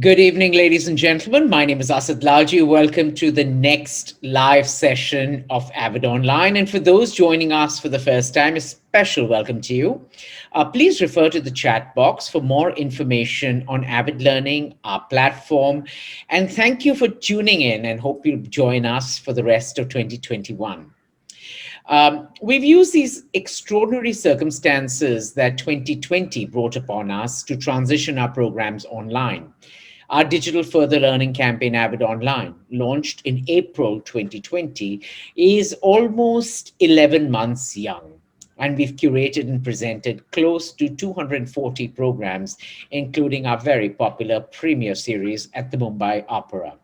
Good evening, ladies and gentlemen. My name is Asad Lalji. Welcome to the next live session of Avid Online. And for those joining us for the first time, a special welcome to you. Please refer to the chat box for more information on Avid Learning, our platform. And thank you for tuning in and hope you'll join us for the rest of 2021. We've used these extraordinary circumstances that 2020 brought upon us to transition our programs online. Our digital further learning campaign, Avid Online, launched in April 2020, is almost 11 months young. And we've curated and presented close to 240 programs, including our very popular premiere series at the Mumbai Opera.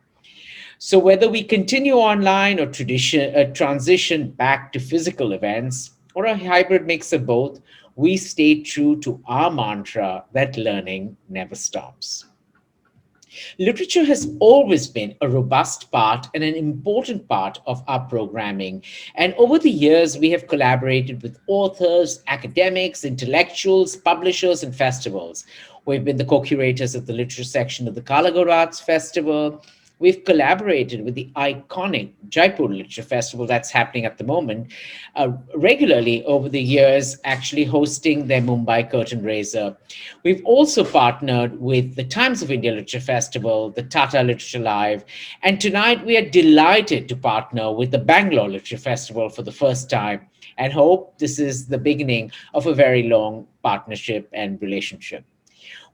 So whether we continue online or transition back to physical events or a hybrid mix of both, we stay true to our mantra that learning never stops. Literature has always been a robust part and an important part of our programming. And over the years, we have collaborated with authors, academics, intellectuals, publishers, and festivals. We've been the co-curators of the literature section of the Kalagor Arts Festival. We've collaborated with the iconic Jaipur Literature Festival that's happening at the moment, regularly over the years, actually hosting their Mumbai Curtain Raiser. We've also partnered with the Times of India Literature Festival, the Tata Literature Live, and tonight we are delighted to partner with the Bangalore Literature Festival for the first time and hope this is the beginning of a very long partnership and relationship.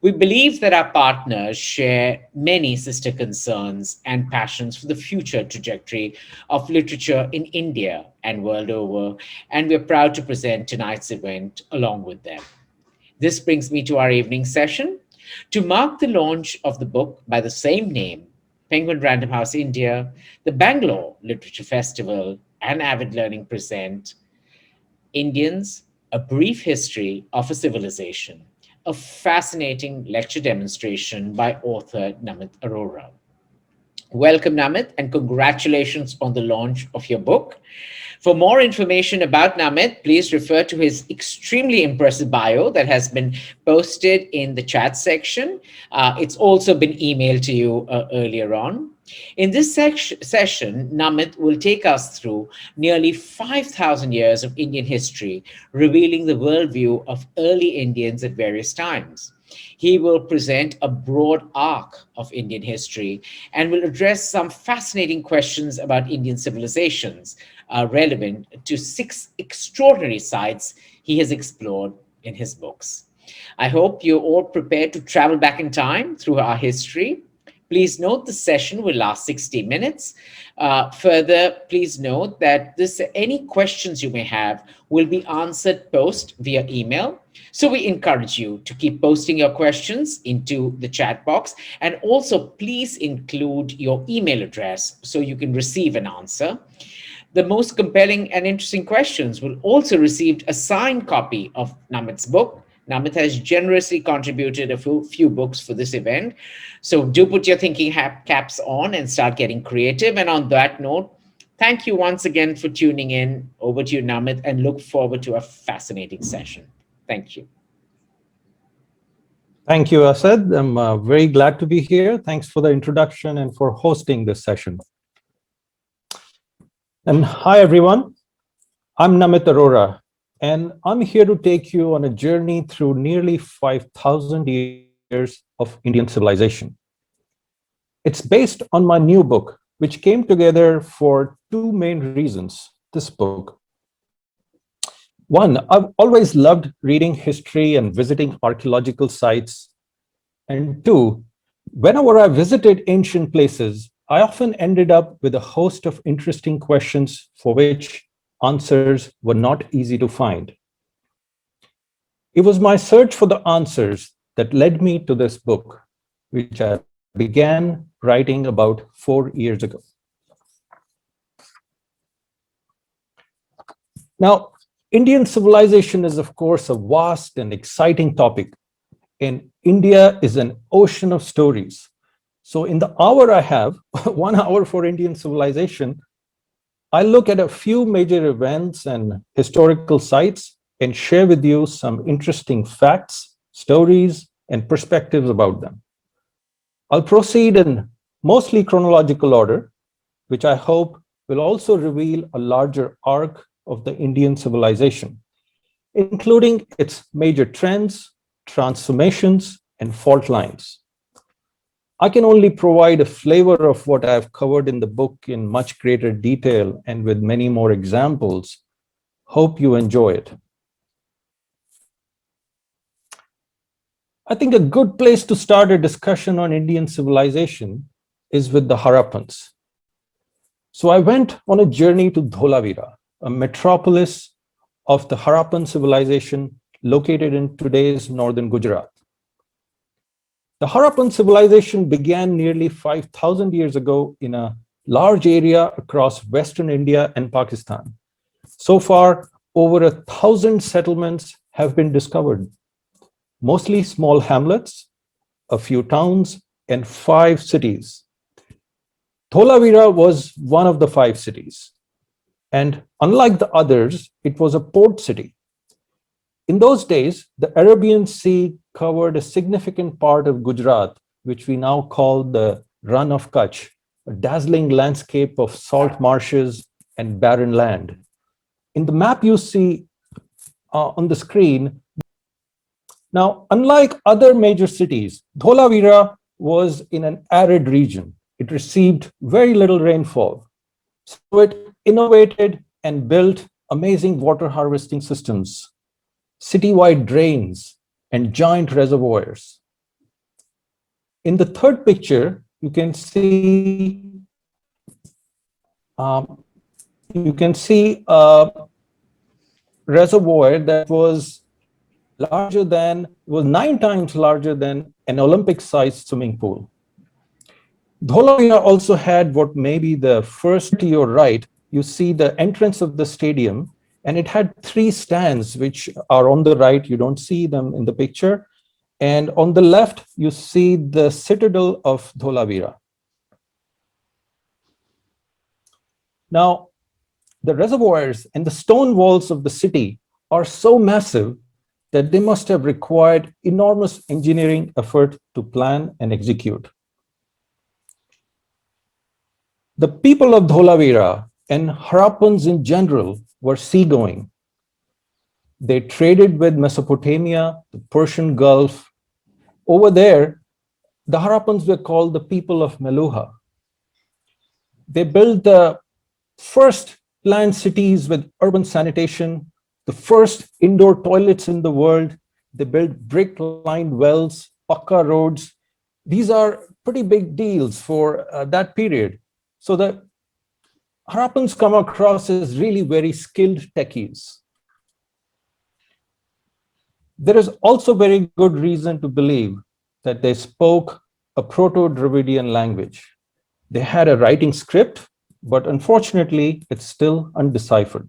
We believe that our partners share many sister concerns and passions for the future trajectory of literature in India and world over, and we're proud to present tonight's event along with them. This brings me to our evening session. To mark the launch of the book by the same name, Penguin Random House India, the Bangalore Literature Festival, and Avid Learning present Indians, A Brief History of a Civilization, a fascinating lecture demonstration by author Namit Arora. Welcome, Namit, and congratulations on the launch of your book. For more information about Namit, please refer to his extremely impressive bio that has been posted in the chat section. It's also been emailed to you earlier on. In this session, Namit will take us through nearly 5,000 years of Indian history, revealing the worldview of early Indians at various times. He will present a broad arc of Indian history and will address some fascinating questions about Indian civilizations relevant to 6 extraordinary sites he has explored in his books. I hope you're all prepared to travel back in time through our history. Please note the session will last 60 minutes. Further, please note that any questions you may have will be answered post via email. So we encourage you to keep posting your questions into the chat box, and also please include your email address so you can receive an answer. The most compelling and interesting questions will also receive a signed copy of Namit's book. Namit has generously contributed a few books for this event. So do put your thinking caps on and start getting creative. And on that note, thank you once again for tuning in. Over to you, Namit, and look forward to a fascinating session. Thank you. Thank you, Asad. I'm very glad to be here. Thanks for the introduction and for hosting this session. And hi, everyone. I'm Namit Arora, and I'm here to take you on a journey through nearly 5,000 years of Indian civilization. It's based on my new book, which came together for 2 main reasons, this book. One, I've always loved reading history and visiting archaeological sites. And 2, whenever I visited ancient places, I often ended up with a host of interesting questions for which answers were not easy to find. It was my search for the answers that led me to this book, which I began writing about 4 years ago. Now, Indian civilization is, of course, a vast and exciting topic, and India is an ocean of stories. So in the hour I have, 1 hour for Indian civilization, I look at a few major events and historical sites and share with you some interesting facts, stories, and perspectives about them. I'll proceed in mostly chronological order, which I hope will also reveal a larger arc of the Indian civilization, including its major trends, transformations, and fault lines. I can only provide a flavor of what I've covered in the book in much greater detail and with many more examples. Hope you enjoy it. I think a good place to start a discussion on Indian civilization is with the Harappans. So I went on a journey to Dholavira, a metropolis of the Harappan civilization located in today's northern Gujarat. The Harappan civilization began nearly 5,000 years ago in a large area across Western India and Pakistan. So far, over 1,000 settlements have been discovered, mostly small hamlets, a few towns, and 5 cities. Dholavira was one of the 5 cities, and unlike the others, it was a port city. In those days, the Arabian Sea covered a significant part of Gujarat, which we now call the Run of Kutch, a dazzling landscape of salt marshes and barren land. In the map you see on the screen, now, unlike other major cities, Dholavira was in an arid region. It received very little rainfall. So it innovated and built amazing water harvesting systems, citywide drains, and giant reservoirs. In the third picture, you can see a reservoir that was 9 times larger than an Olympic-sized swimming pool. Dholavira also had what may be the first to your right. You see the entrance of the stadium, and it had 3 stands, which are on the right. You don't see them in the picture. And on the left, you see the citadel of Dholavira. Now, the reservoirs and the stone walls of the city are so massive that they must have required enormous engineering effort to plan and execute. The people of Dholavira and Harappans in general were seagoing. They traded with Mesopotamia, the Persian Gulf. Over there, the Harappans were called the people of Meluha. They built the first planned cities with urban sanitation, the first indoor toilets in the world. They built brick-lined wells, pakka roads. These are pretty big deals for that period. So the Harappans come across as really very skilled techies. There is also very good reason to believe that they spoke a Proto-Dravidian language. They had a writing script, but unfortunately, it's still undeciphered.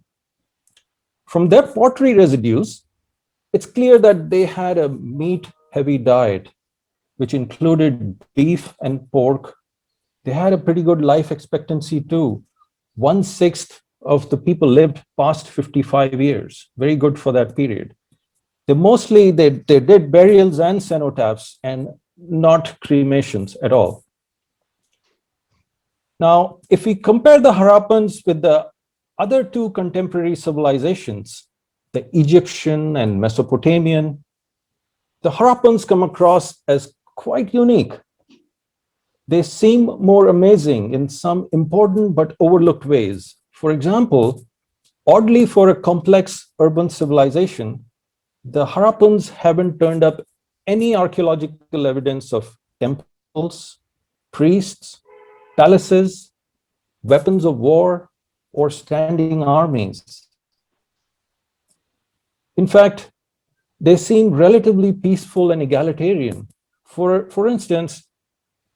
From their pottery residues, it's clear that they had a meat-heavy diet, which included beef and pork. They had a pretty good life expectancy too. 1/6 of the people lived past 55 years, very good for that period. They did burials and cenotaphs and not cremations at all. Now, if we compare the Harappans with the other 2 contemporary civilizations, the Egyptian and Mesopotamian, the Harappans come across as quite unique. They seem more amazing in some important but overlooked ways. For example, oddly for a complex urban civilization, the Harappans haven't turned up any archaeological evidence of temples, priests, palaces, weapons of war, or standing armies. In fact, they seem relatively peaceful and egalitarian. For instance,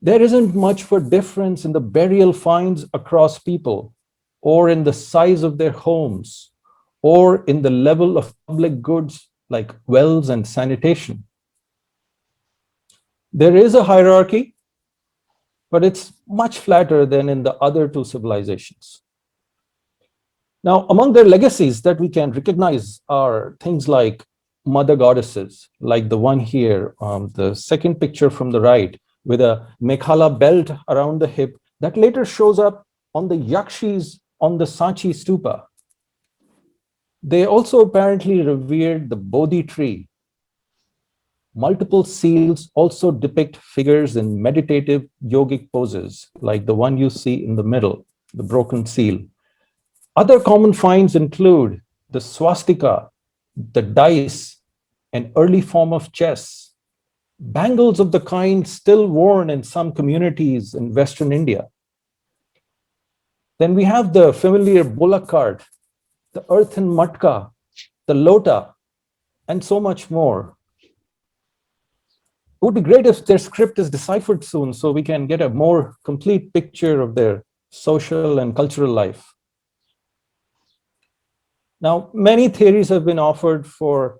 there isn't much of a difference in the burial finds across people, or in the size of their homes, or in the level of public goods like wells and sanitation. There is a hierarchy, but it's much flatter than in the other 2 civilizations. Now, among their legacies that we can recognize are things like mother goddesses, like the one here, the second picture from the right, with a Mekhala belt around the hip that later shows up on the yakshis on the Sanchi stupa. They also apparently revered the Bodhi tree. Multiple seals also depict figures in meditative yogic poses, like the one you see in the middle, the broken seal. Other common finds include the swastika, the dice, an early form of chess, bangles of the kind still worn in some communities in Western India. Then we have the familiar bullock cart, the earthen matka, the lota, and so much more. It would be great if their script is deciphered soon so we can get a more complete picture of their social and cultural life. Now, many theories have been offered for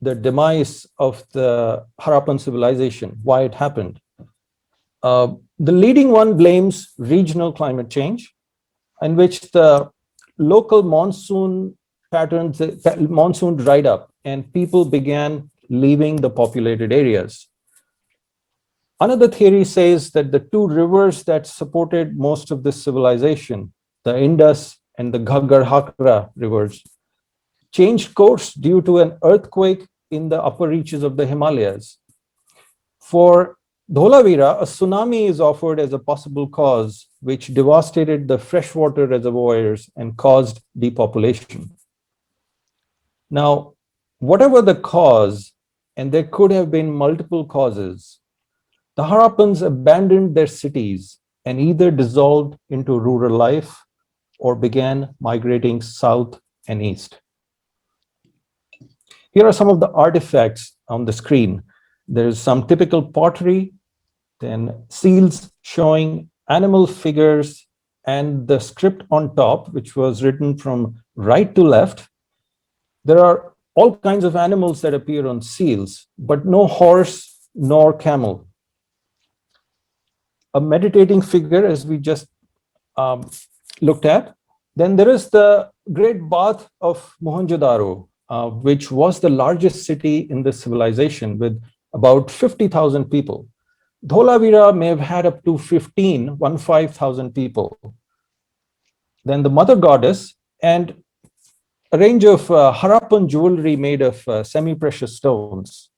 the demise of the Harappan civilization, why it happened. The leading one blames regional climate change, in which the local monsoon patterns, monsoon dried up and people began leaving the populated areas. Another theory says that the two rivers that supported most of this civilization, the Indus and the Ghaggar-Hakra rivers, changed course due to an earthquake in the upper reaches of the Himalayas. For Dholavira, a tsunami is offered as a possible cause, which devastated the freshwater reservoirs and caused depopulation. Now, whatever the cause, and there could have been multiple causes, the Harappans abandoned their cities and either dissolved into rural life or began migrating south and east. Here are some of the artifacts on the screen. There's some typical pottery, then seals showing animal figures, and the script on top, which was written from right to left. There are all kinds of animals that appear on seals, but no horse nor camel. A meditating figure, as we just looked at. Then there is the great bath of Mohenjo-Daro, which was the largest city in the civilization with about 50,000 people. Dholavira may have had up to 15,000 people. Then the mother goddess and a range of Harappan jewelry made of semi-precious stones.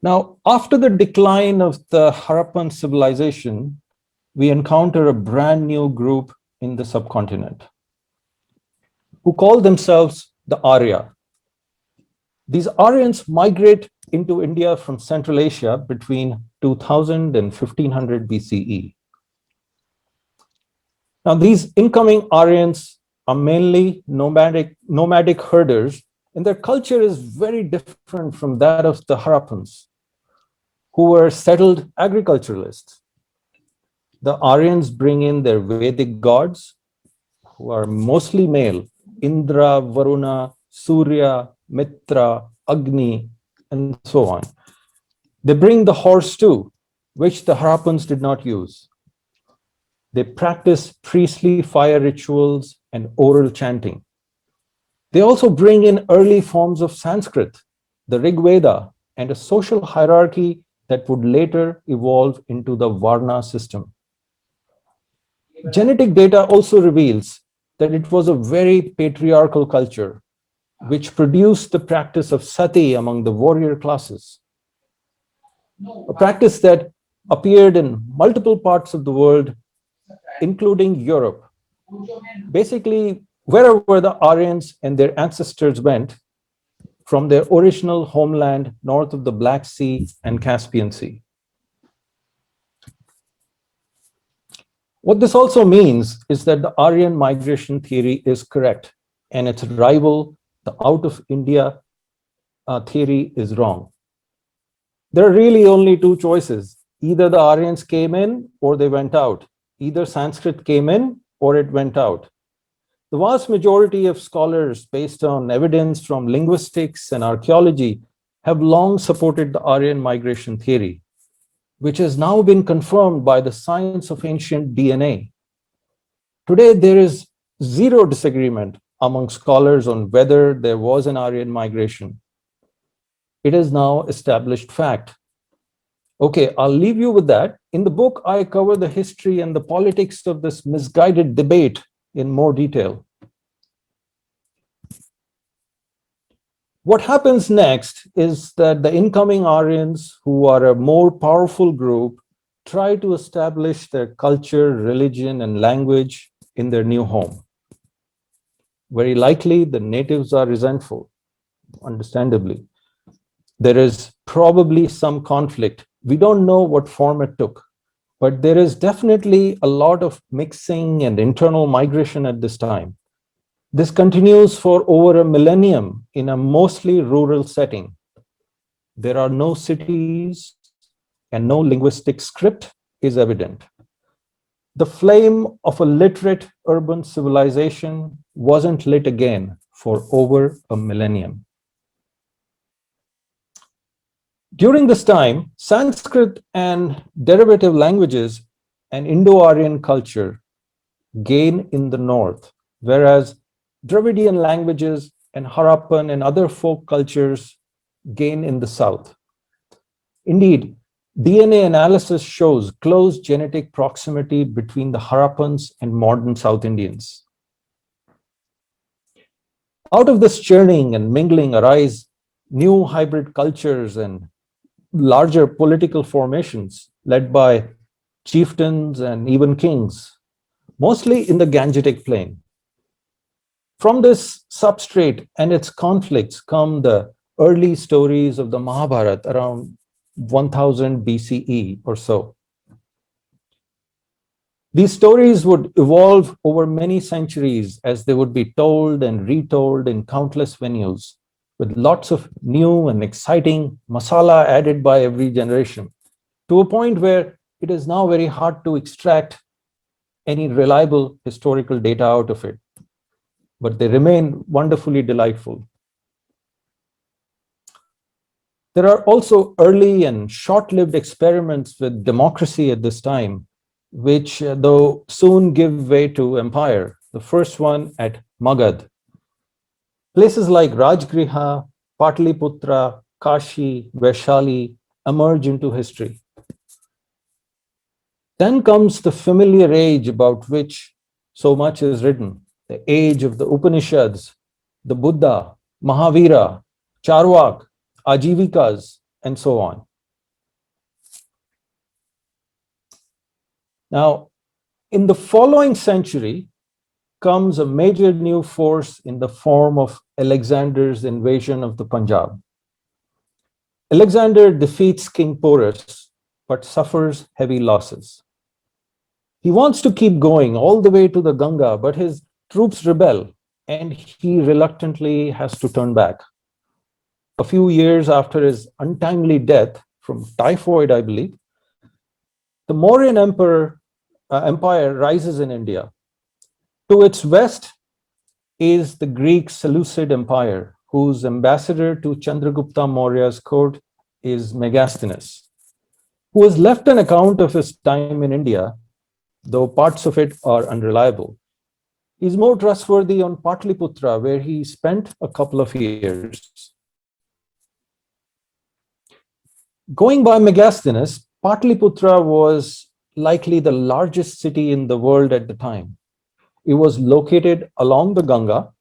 Now, after the decline of the Harappan civilization, we encounter a brand new group in the subcontinent who call themselves the Arya. These Aryans migrate into India from Central Asia between 2000 and 1500 BCE. Now, these incoming Aryans are mainly nomadic herders, and their culture is very different from that of the Harappans, who were settled agriculturalists. The Aryans bring in their Vedic gods, who are mostly male: Indra, Varuna, Surya, Mitra, Agni, and so on. They bring the horse too, which the Harappans did not use. They practice priestly fire rituals and oral chanting. They also bring in early forms of Sanskrit, the Rig Veda, and a social hierarchy that would later evolve into the Varna system. Genetic data also reveals that it was a very patriarchal culture, which produced the practice of sati among the warrior classes, a practice that appeared in multiple parts of the world, including Europe. Basically, wherever the Aryans and their ancestors went, from their original homeland north of the Black Sea and Caspian Sea. What this also means is that the Aryan migration theory is correct, and its rival, the out of India theory, is wrong. There are really only two choices. Either the Aryans came in or they went out. Either Sanskrit came in or it went out. The vast majority of scholars, based on evidence from linguistics and archaeology, have long supported the Aryan migration theory, which has now been confirmed by the science of ancient DNA. Today, there is zero disagreement among scholars on whether there was an Aryan migration. It is now established fact. Okay, I'll leave you with that. In the book, I cover the history and the politics of this misguided debate in more detail. What happens next is that the incoming Aryans, who are a more powerful group, try to establish their culture, religion, and language in their new home. Very likely, the natives are resentful, understandably. There is probably some conflict. We don't know what form it took, but there is definitely a lot of mixing and internal migration at this time. This continues for over a millennium in a mostly rural setting. There are no cities and no linguistic script is evident. The flame of a literate urban civilization wasn't lit again for over a millennium. During this time, Sanskrit and derivative languages and Indo-Aryan culture gain in the north, whereas Dravidian languages and Harappan and other folk cultures gain in the south. Indeed, DNA analysis shows close genetic proximity between the Harappans and modern South Indians. Out of this churning and mingling arise new hybrid cultures and larger political formations led by chieftains and even kings, mostly in the Gangetic plain. From this substrate and its conflicts come the early stories of the Mahabharata around 1000 BCE or so. These stories would evolve over many centuries as they would be told and retold in countless venues, with lots of new and exciting masala added by every generation, to a point where it is now very hard to extract any reliable historical data out of it. But they remain wonderfully delightful. There are also early and short-lived experiments with democracy at this time, which though soon give way to empire, the first one at Magad. Places like Rajgriha, Pataliputra, Kashi, Vaishali emerge into history. Then comes the familiar age about which so much is written, the age of the Upanishads, the Buddha, Mahavira, Charvak, Ajivikas, and so on. Now, in the following century comes a major new force in the form of Alexander's invasion of the Punjab. Alexander defeats King Porus, but suffers heavy losses. He wants to keep going all the way to the Ganga, but his troops rebel, and he reluctantly has to turn back. A few years after his untimely death from typhoid, I believe, the Mauryan Empire rises in India. To its west is the Greek Seleucid Empire, whose ambassador to Chandragupta Maurya's court is Megasthenes, who has left an account of his time in India, though parts of it are unreliable. He's more trustworthy on Pataliputra, where he spent a couple of years. Going by Megasthenes, Pataliputra was likely the largest city in the world at the time. It was located along the Ganga,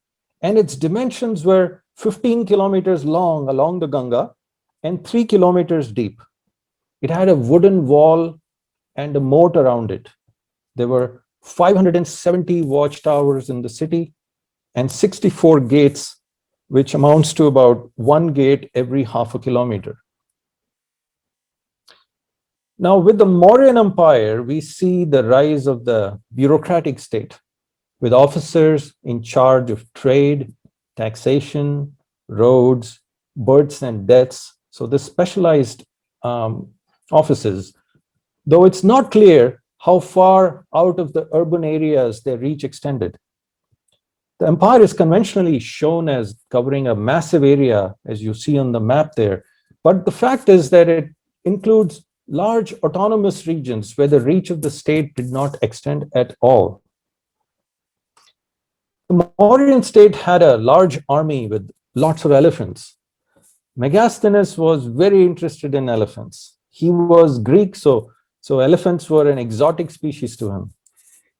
and its dimensions were 15 kilometers long along the Ganga and 3 kilometers deep. It had a wooden wall and a moat around it. There were 570 watchtowers in the city and 64 gates, which amounts to about one gate every half a kilometer. Now, with the Mauryan Empire, we see the rise of the bureaucratic state, with officers in charge of trade, taxation, roads, births and deaths. So the specialized offices, though it's not clear how far out of the urban areas their reach extended. The empire is conventionally shown as covering a massive area, as you see on the map there. But the fact is that it includes large autonomous regions where the reach of the state did not extend at all. The Mauryan state had a large army with lots of elephants. Megasthenes was very interested in elephants. He was Greek, so elephants were an exotic species to him.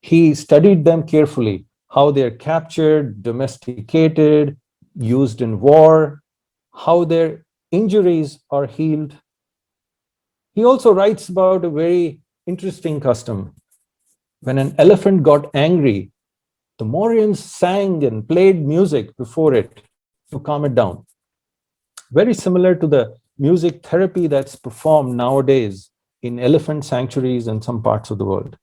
He studied them carefully, how they're captured, domesticated, used in war, how their injuries are healed. He also writes about a very interesting custom. When an elephant got angry, the Mauryans sang and played music before it to calm it down. Very similar to the music therapy that's performed nowadays in elephant sanctuaries in some parts of the world.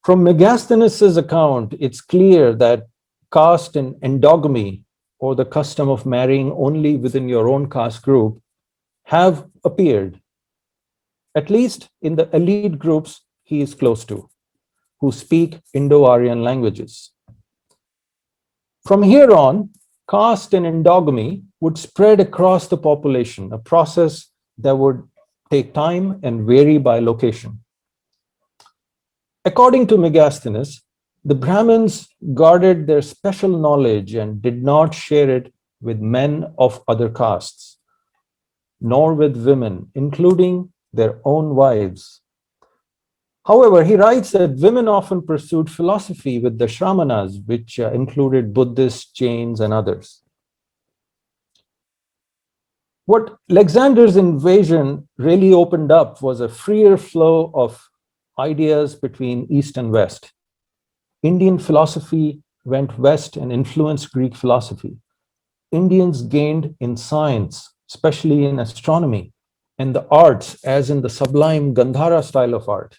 From Megasthenes' account, it's clear that caste and endogamy, or the custom of marrying only within your own caste group, have appeared, at least in the elite groups he is close to, who speak Indo-Aryan languages. From here on, caste and endogamy would spread across the population, a process that would take time and vary by location. According to Megasthenes, the Brahmins guarded their special knowledge and did not share it with men of other castes, nor with women, including their own wives. However, he writes that women often pursued philosophy with the Shramanas, which included Buddhists, Jains, and others. What Alexander's invasion really opened up was a freer flow of ideas between East and West. Indian philosophy went west and influenced Greek philosophy. Indians gained in science, especially in astronomy, and the arts, as in the sublime Gandhara style of art.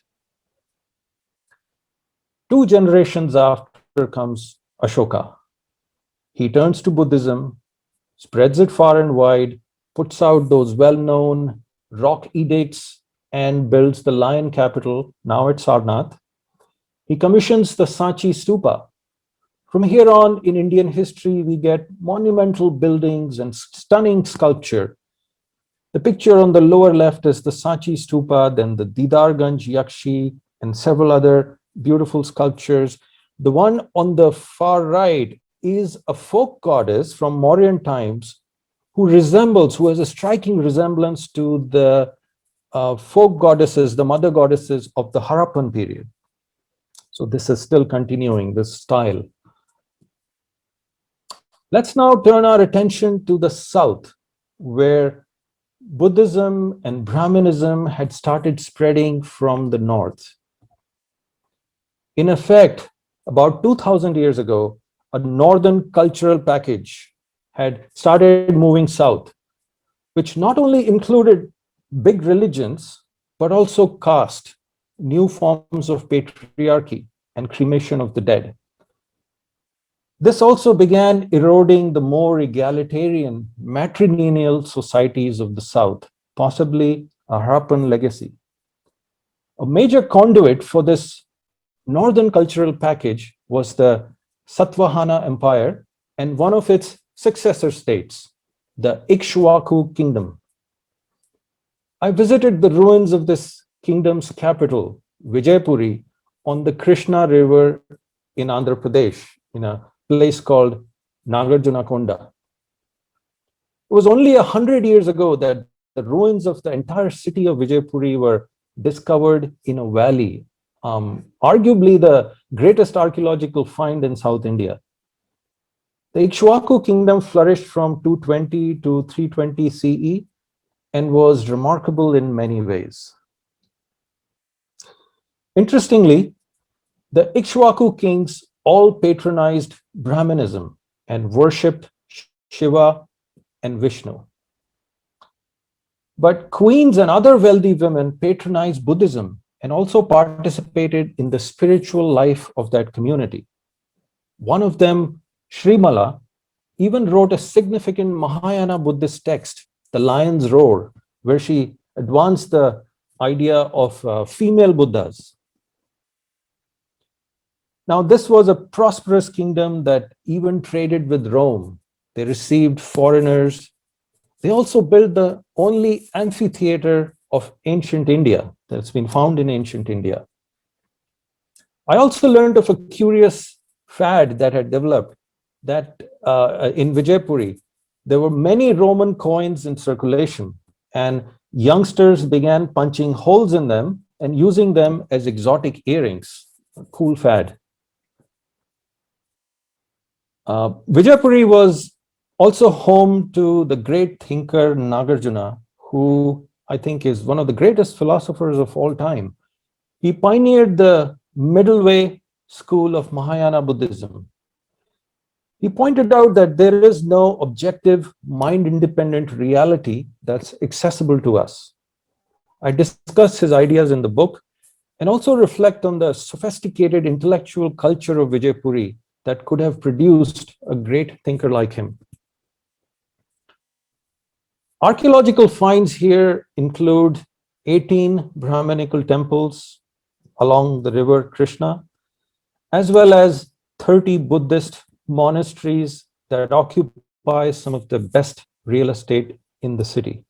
2 generations after comes Ashoka. He turns to Buddhism, spreads it far and wide, puts out those well-known rock edicts, and builds the lion capital, now at Sarnath. He commissions the Sanchi Stupa. From here on, in Indian history, we get monumental buildings and stunning sculpture. The picture on the lower left is the Sanchi Stupa, then the Didarganj Yakshi, and several other beautiful sculptures. The one on the far right is a folk goddess from Mauryan times who has a striking resemblance to the folk goddesses, the mother goddesses of the Harappan period. So this is still continuing, this style. Let's now turn our attention to the south, where Buddhism and Brahmanism had started spreading from the north. In effect, about 2000 years ago, a northern cultural package had started moving south, which not only included big religions, but also caste, new forms of patriarchy, and cremation of the dead. This also began eroding the more egalitarian matrilineal societies of the South, possibly a Harappan legacy. A major conduit for this northern cultural package was the Satvahana Empire and one of its successor states, the Ikshwaku Kingdom. I visited the ruins of this kingdom's capital, Vijaypuri, on the Krishna River in Andhra Pradesh, in a place called Nagarjuna Konda. It was only 100 years ago that the ruins of the entire city of Vijaypuri were discovered in a valley, arguably the greatest archaeological find in South India. The Ikshwaku kingdom flourished from 220 to 320 CE and was remarkable in many ways. Interestingly, the Ikshwaku kings all patronized Brahmanism and worshipped Shiva and Vishnu. But queens and other wealthy women patronized Buddhism and also participated in the spiritual life of that community. One of them, Srimala, even wrote a significant Mahayana Buddhist text, The Lion's Roar, where she advanced the idea of female Buddhas. Now, this was a prosperous kingdom that even traded with Rome. They received foreigners. They also built the only amphitheater of ancient India that's been found in ancient India. I also learned of a curious fad that had developed that in Vijaypuri, There were many Roman coins in circulation, and youngsters began punching holes in them and using them as exotic earrings. A cool fad. Vijayapuri was also home to the great thinker Nagarjuna, who I think is one of the greatest philosophers of all time. He pioneered the middle way school of Mahayana Buddhism. He pointed out that there is no objective, mind-independent reality that's accessible to us. I discuss his ideas in the book and also reflect on the sophisticated intellectual culture of Vijayapuri that could have produced a great thinker like him. Archaeological finds here include 18 Brahminical temples along the river Krishna, as well as 30 Buddhist monasteries that occupy some of the best real estate in the city.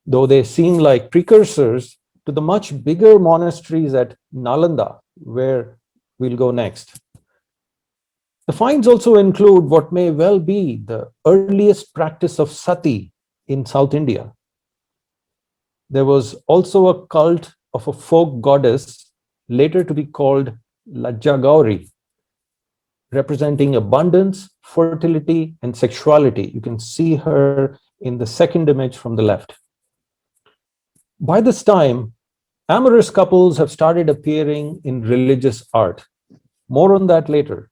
Though they seem like precursors to the much bigger monasteries at Nalanda, where we'll go next. The finds also include what may well be the earliest practice of sati in South India. There was also a cult of a folk goddess, later to be called Lajja, representing abundance, fertility, and sexuality. You can see her in the second image from the left. By this time, amorous couples have started appearing in religious art. More on that later.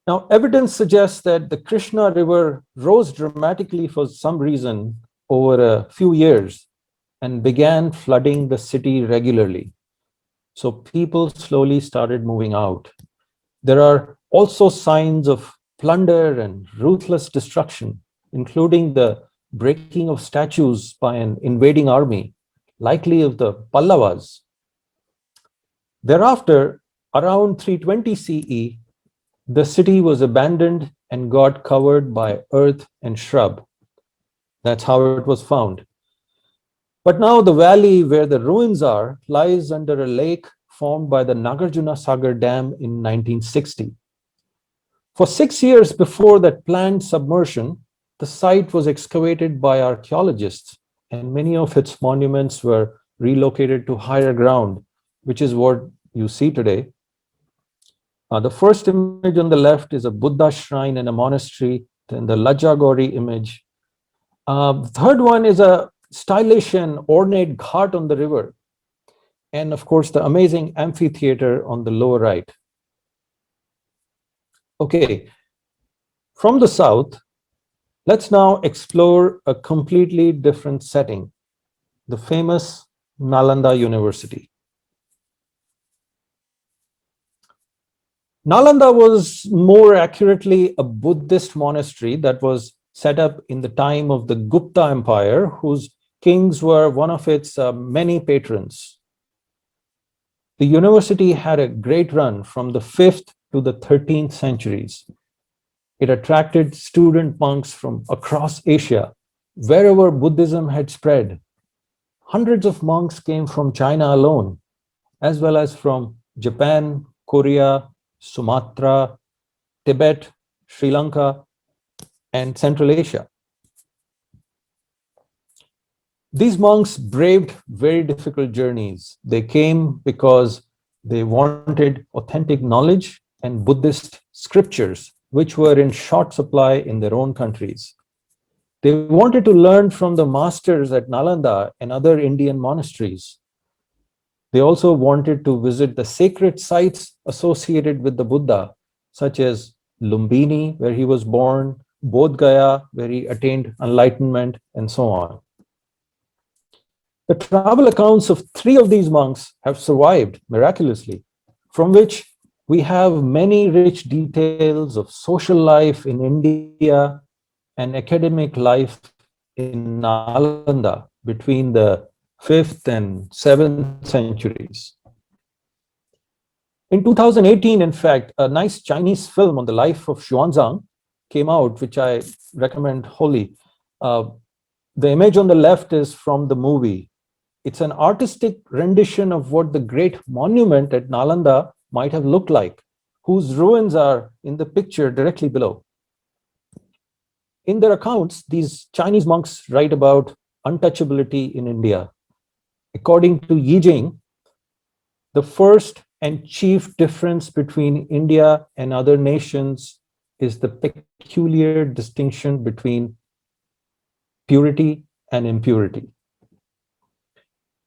Now, evidence suggests that the Krishna River rose dramatically for some reason over a few years and began flooding the city regularly. So people slowly started moving out. There are also signs of plunder and ruthless destruction, including the breaking of statues by an invading army, likely of the Pallavas. Thereafter, around 320 CE, the city was abandoned and got covered by earth and shrub. That's how it was found. But now the valley where the ruins are lies under a lake formed by the Nagarjuna Sagar Dam in 1960. For 6 years before that planned submersion, the site was excavated by archaeologists, and many of its monuments were relocated to higher ground, which is what you see today. The first image on the left is a Buddha shrine in a monastery, then the Lajja image. The third one is a stylish and ornate ghat on the river, and of course the amazing amphitheater on the lower right. Okay, from the south, let's now explore a completely different setting, the famous Nalanda University. Nalanda was more accurately a Buddhist monastery that was set up in the time of the Gupta Empire, whose kings were one of its many patrons. The university had a great run from the 5th to the 13th centuries. It attracted student monks from across Asia, wherever Buddhism had spread. Hundreds of monks came from China alone, as well as from Japan, Korea, Sumatra, Tibet, Sri Lanka, and Central Asia. These monks braved very difficult journeys. They came because they wanted authentic knowledge and Buddhist scriptures, which were in short supply in their own countries. They wanted to learn from the masters at Nalanda and other Indian monasteries. They also wanted to visit the sacred sites associated with the Buddha, such as Lumbini, where he was born, Bodh Gaya, where he attained enlightenment, and so on. The travel accounts of 3 of these monks have survived miraculously, from which we have many rich details of social life in India and academic life in Nalanda between the 5th and 7th centuries. In 2018, in fact, a nice Chinese film on the life of Xuanzang came out, which I recommend wholly. The image on the left is from the movie. It's an artistic rendition of what the great monument at Nalanda might have looked like, whose ruins are in the picture directly below. In their accounts, these Chinese monks write about untouchability in India. According to Yijing, the first and chief difference between India and other nations is the peculiar distinction between purity and impurity.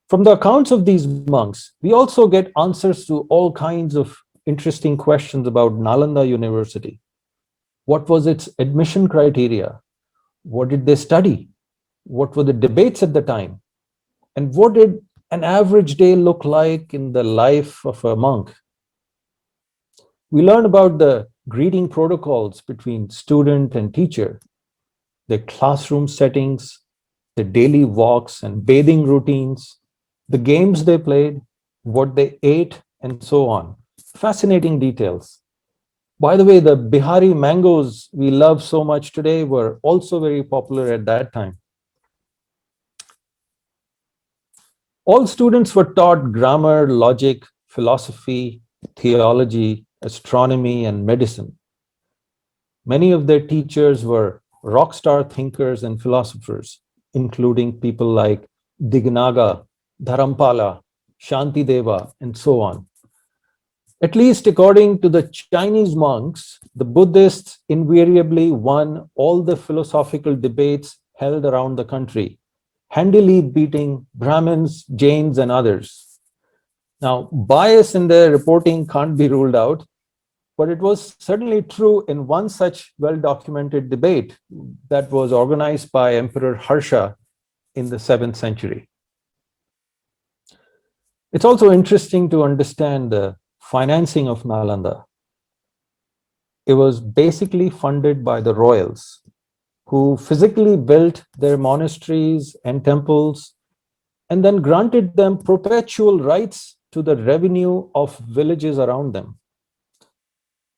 From the accounts of these monks, we also get answers to all kinds of interesting questions about Nalanda University. What was its admission criteria? What did they study? What were the debates at the time? And what did an average day look like in the life of a monk? We learn about the greeting protocols between student and teacher, the classroom settings, the daily walks and bathing routines, the games they played, what they ate, and so on. Fascinating details. By the way, the Bihari mangoes we love so much today were also very popular at that time. All students were taught grammar, logic, philosophy, theology, astronomy, and medicine. Many of their teachers were rock star thinkers and philosophers, including people like Dignaga, Dharampala, Shantideva, and so on. At least according to the Chinese monks, the Buddhists invariably won all the philosophical debates held around the country, handily beating Brahmins, Jains, and others. Now, bias in their reporting can't be ruled out, but it was certainly true in one such well-documented debate that was organized by Emperor Harsha in the 7th century. It's also interesting to understand the financing of Nalanda. It was basically funded by the royals, who physically built their monasteries and temples and then granted them perpetual rights to the revenue of villages around them.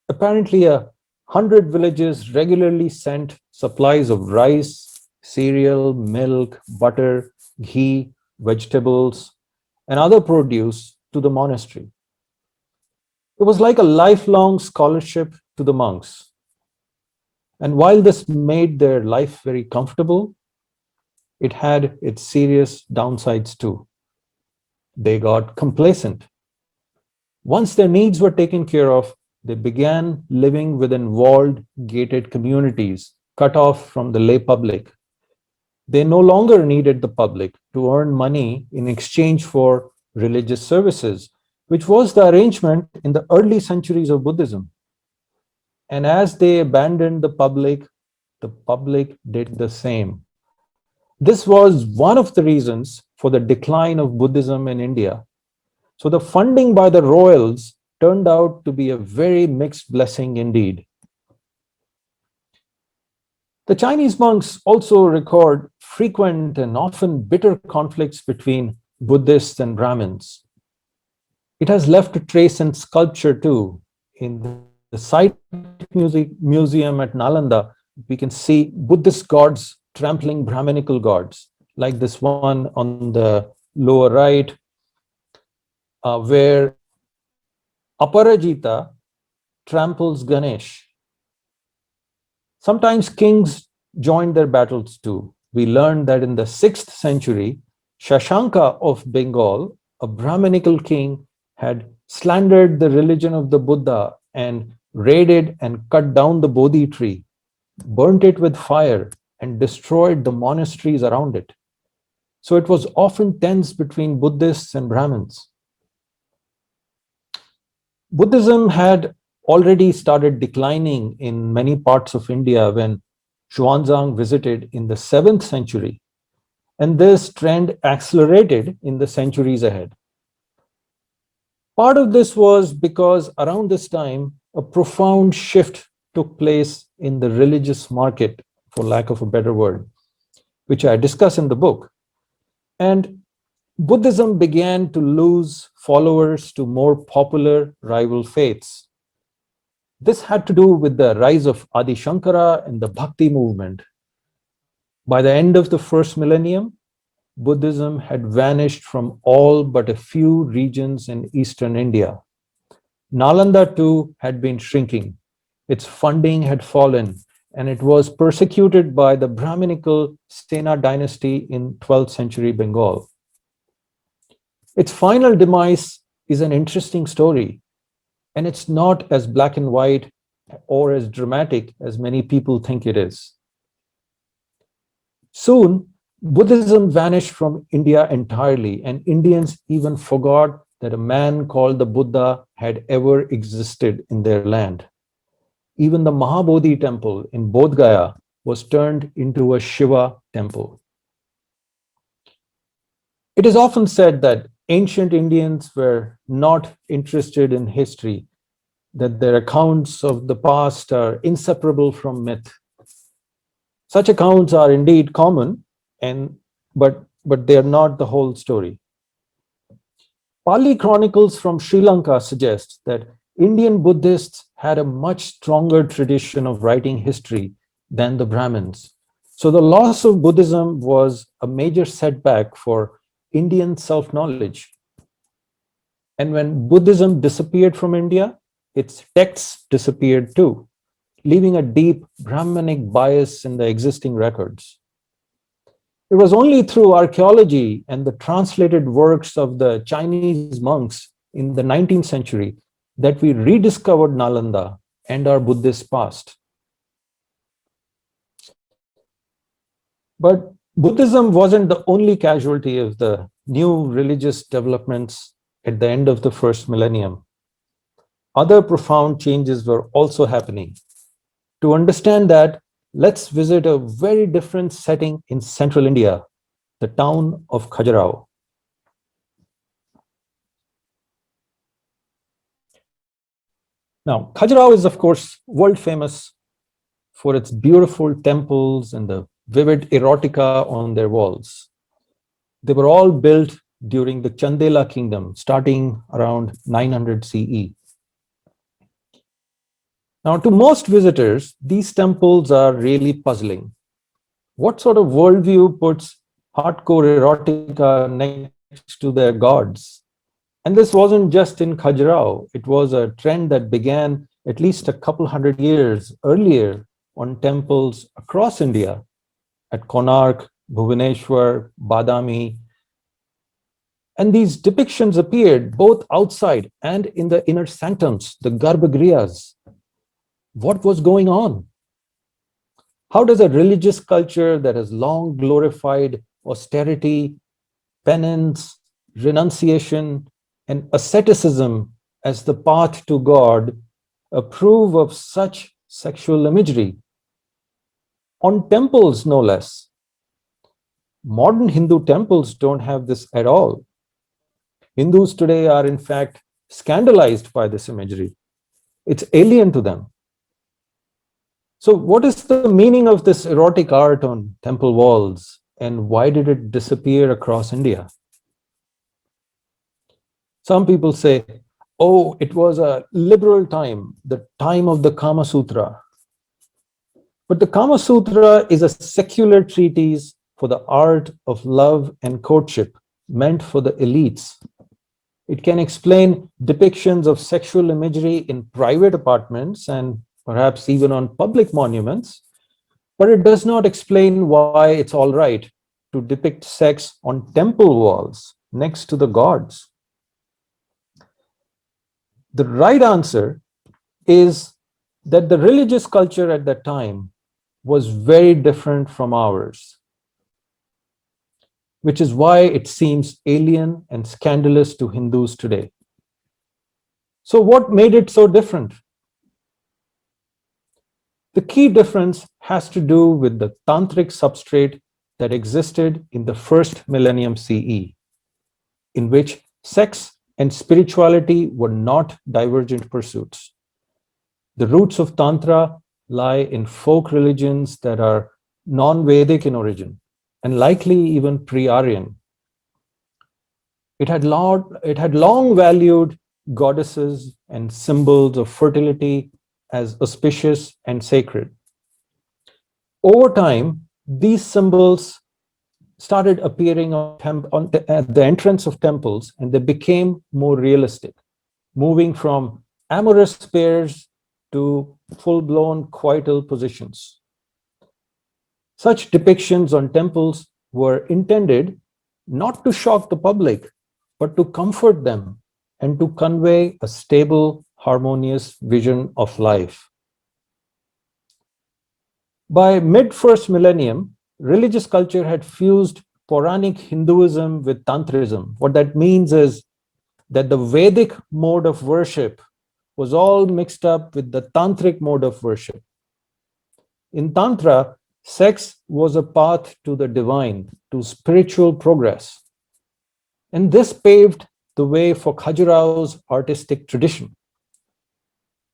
Apparently, 100 villages regularly sent supplies of rice, cereal, milk, butter, ghee, vegetables, and other produce to the monastery. It was like a lifelong scholarship to the monks. And while this made their life very comfortable, it had its serious downsides too. They got complacent. Once their needs were taken care of, they began living within walled, gated communities, cut off from the lay public. They no longer needed the public to earn money in exchange for religious services, which was the arrangement in the early centuries of Buddhism. And as they abandoned the public did the same. This was one of the reasons for the decline of Buddhism in India. So the funding by the royals turned out to be a very mixed blessing indeed. The Chinese monks also record frequent and often bitter conflicts between Buddhists and Brahmins. It has left a trace in sculpture too. In the Museum at Nalanda, we can see Buddhist gods trampling Brahminical gods, like this one on the lower right, where Aparajita tramples Ganesh. Sometimes kings joined their battles too. We learned that in the 6th century, Shashanka of Bengal, a Brahminical king, had slandered the religion of the Buddha and raided and cut down the Bodhi tree, burnt it with fire, and destroyed the monasteries around it. So it was often tense between Buddhists and Brahmins. Buddhism had already started declining in many parts of India when Xuanzang visited in the 7th century, and this trend accelerated in the centuries ahead. Part of this was because around this time, a profound shift took place in the religious market, for lack of a better word, which I discuss in the book. And Buddhism began to lose followers to more popular rival faiths. This had to do with the rise of Adi Shankara and the Bhakti movement. By the end of the first millennium, Buddhism had vanished from all but a few regions in eastern India. Nalanda too had been shrinking. Its funding had fallen, and it was persecuted by the Brahminical Sena dynasty in 12th century Bengal. Its final demise is an interesting story, and it's not as black and white or as dramatic as many people think it is. Soon, Buddhism vanished from India entirely, and Indians even forgot that a man called the Buddha had ever existed in their land. Even the Mahabodhi temple in Bodh Gaya was turned into a Shiva temple. It is often said that ancient Indians were not interested in history, that their accounts of the past are inseparable from myth. Such accounts are indeed common, but they are not the whole story. Pali chronicles from Sri Lanka suggest that Indian Buddhists had a much stronger tradition of writing history than the Brahmins. So the loss of Buddhism was a major setback for Indian self-knowledge. And when Buddhism disappeared from India, its texts disappeared too, leaving a deep Brahmanic bias in the existing records. It was only through archaeology and the translated works of the Chinese monks in the 19th century that we rediscovered Nalanda and our Buddhist past. But Buddhism wasn't the only casualty of the new religious developments at the end of the first millennium. Other profound changes were also happening. To understand that, let's visit a very different setting in central India, the town of Khajuraho. Now, Khajuraho is, of course, world famous for its beautiful temples and the vivid erotica on their walls. They were all built during the Chandela kingdom, starting around 900 CE. Now, to most visitors, these temples are really puzzling. What sort of worldview puts hardcore erotica next to their gods? And this wasn't just in Khajuraho. It was a trend that began at least a couple hundred years earlier on temples across India, at Konark, Bhubaneswar, Badami. And these depictions appeared both outside and in the inner sanctums, the Garbhagrihas. What was going on? How does a religious culture that has long glorified austerity, penance, renunciation, and asceticism as the path to God approve of such sexual imagery? On temples, no less. Modern Hindu temples don't have this at all. Hindus today are, in fact, scandalized by this imagery. It's alien to them. So what is the meaning of this erotic art on temple walls, and why did it disappear across India? Some people say, oh, it was a liberal time, the time of the Kama Sutra. But the Kama Sutra is a secular treatise for the art of love and courtship meant for the elites. It can explain depictions of sexual imagery in private apartments and perhaps even on public monuments, but it does not explain why it's all right to depict sex on temple walls next to the gods. The right answer is that the religious culture at that time was very different from ours, which is why it seems alien and scandalous to Hindus today. So what made it so different? The key difference has to do with the tantric substrate that existed in the first millennium CE, in which sex and spirituality were not divergent pursuits. The roots of Tantra lie in folk religions that are non-Vedic in origin, and likely even pre-Aryan. It had long valued goddesses and symbols of fertility as auspicious and sacred. Over time, these symbols started appearing at the entrance of temples, and they became more realistic, moving from amorous pairs to full-blown coital positions. Such depictions on temples were intended not to shock the public, but to comfort them and to convey a stable, harmonious vision of life. By mid-first millennium, religious culture had fused Puranic Hinduism with Tantrism. What that means is that the Vedic mode of worship was all mixed up with the Tantric mode of worship. In Tantra, sex was a path to the divine, to spiritual progress. And this paved the way for Khajuraho's artistic tradition.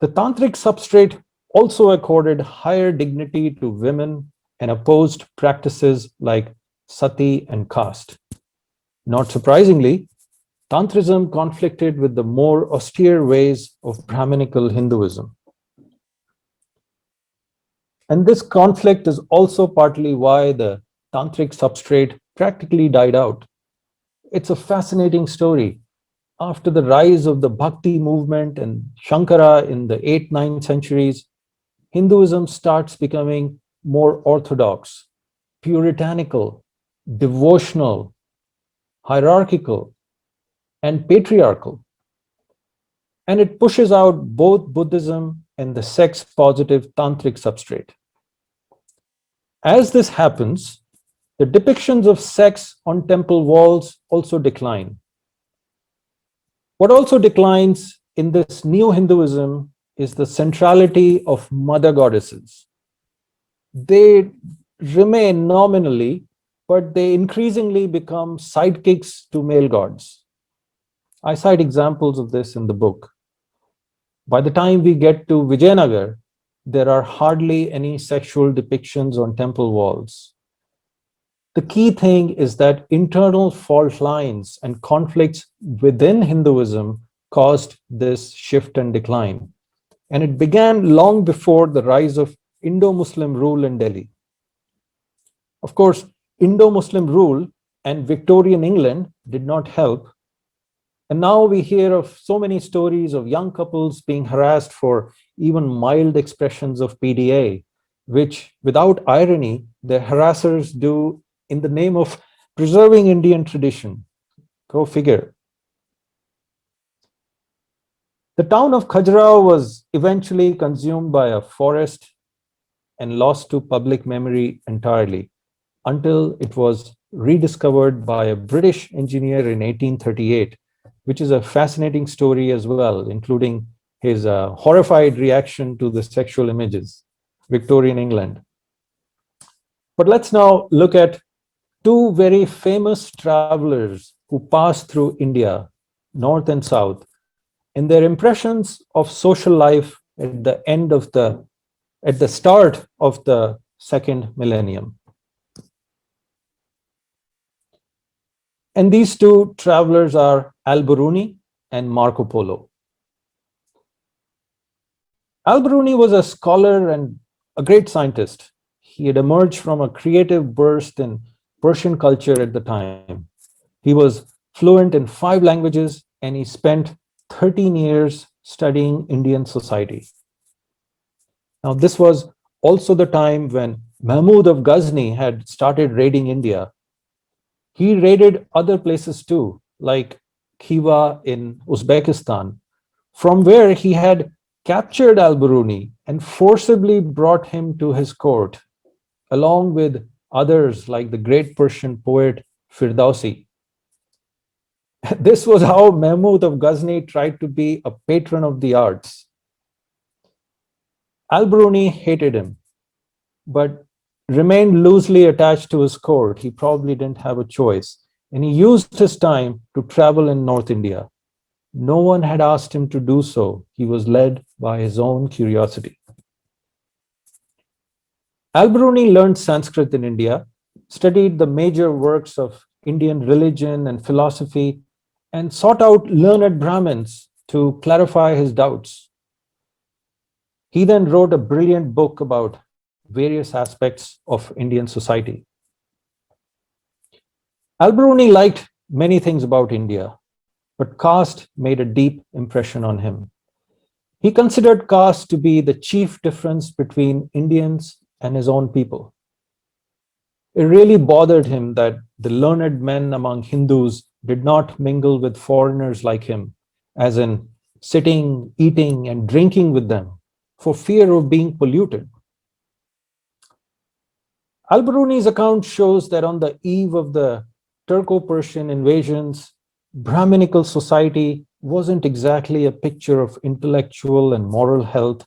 The Tantric substrate also accorded higher dignity to women and opposed practices like sati and caste. Not surprisingly, Tantrism conflicted with the more austere ways of Brahminical Hinduism. And this conflict is also partly why the Tantric substrate practically died out. It's a fascinating story. After the rise of the Bhakti movement and Shankara in the 8th, 9th centuries, Hinduism starts becoming more orthodox, puritanical, devotional, hierarchical, and patriarchal. And it pushes out both Buddhism and the sex-positive tantric substrate. As this happens, the depictions of sex on temple walls also decline. What also declines in this new Hinduism is the centrality of mother goddesses. They remain nominally, but they increasingly become sidekicks to male gods. I cite examples of this in the book. By the time we get to Vijayanagar, there are hardly any sexual depictions on temple walls. The key thing is that internal fault lines and conflicts within Hinduism caused this shift and decline. And it began long before the rise of Indo-Muslim rule in Delhi. Of course, Indo-Muslim rule and Victorian England did not help. And now we hear of so many stories of young couples being harassed for even mild expressions of PDA, which, without irony, the harassers do in the name of preserving Indian tradition. Go figure. The town of Khajuraho was eventually consumed by a forest and lost to public memory entirely until it was rediscovered by a British engineer in 1838, which is a fascinating story as well, including his horrified reaction to the sexual images, Victorian England. But let's now look at two very famous travelers who passed through India, north and south, and their impressions of social life at the start of the second millennium. And these two travelers are Al-Biruni and Marco Polo. Al-Biruni was a scholar and a great scientist. He had emerged from a creative burst in Persian culture at the time. He was fluent in 5 languages and he spent 13 years studying Indian society. Now, this was also the time when Mahmud of Ghazni had started raiding India. He raided other places too, like Khiva in Uzbekistan, from where he had captured Al-Biruni and forcibly brought him to his court, along with others like the great Persian poet Firdausi. This was how Mahmud of Ghazni tried to be a patron of the arts. Al-Biruni hated him, but remained loosely attached to his court. He probably didn't have a choice. And he used his time to travel in North India. No one had asked him to do so. He was led by his own curiosity. Al-Biruni learned Sanskrit in India, studied the major works of Indian religion and philosophy, and sought out learned Brahmins to clarify his doubts. He then wrote a brilliant book about various aspects of Indian society. Al-Biruni liked many things about India, but caste made a deep impression on him. He considered caste to be the chief difference between Indians and his own people. It really bothered him that the learned men among Hindus did not mingle with foreigners like him, as in sitting, eating, and drinking with them for fear of being polluted. Al-Biruni's account shows that on the eve of the Turco-Persian invasions, Brahminical society wasn't exactly a picture of intellectual and moral health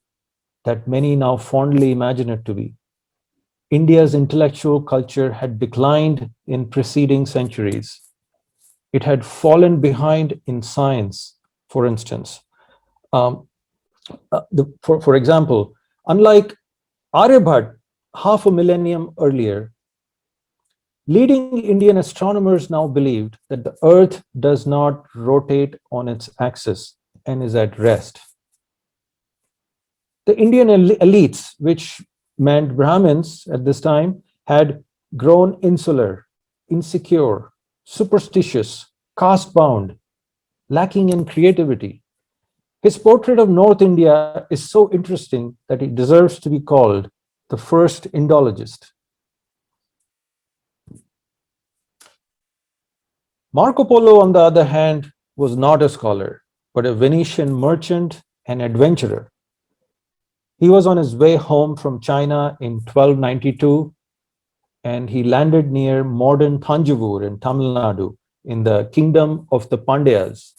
that many now fondly imagine it to be. India's intellectual culture had declined in preceding centuries. It had fallen behind in science, for instance. Um, for example, unlike Aryabhat, half a millennium earlier, leading Indian astronomers now believed that the Earth does not rotate on its axis and is at rest. The Indian elites, which meant Brahmins at this time, had grown insular, insecure, superstitious, caste bound, lacking in creativity. His portrait of North India is so interesting that it deserves to be called the first Indologist. Marco Polo, on the other hand, was not a scholar, but a Venetian merchant and adventurer. He was on his way home from China in 1292, and he landed near modern Thanjavur in Tamil Nadu in the kingdom of the Pandyas.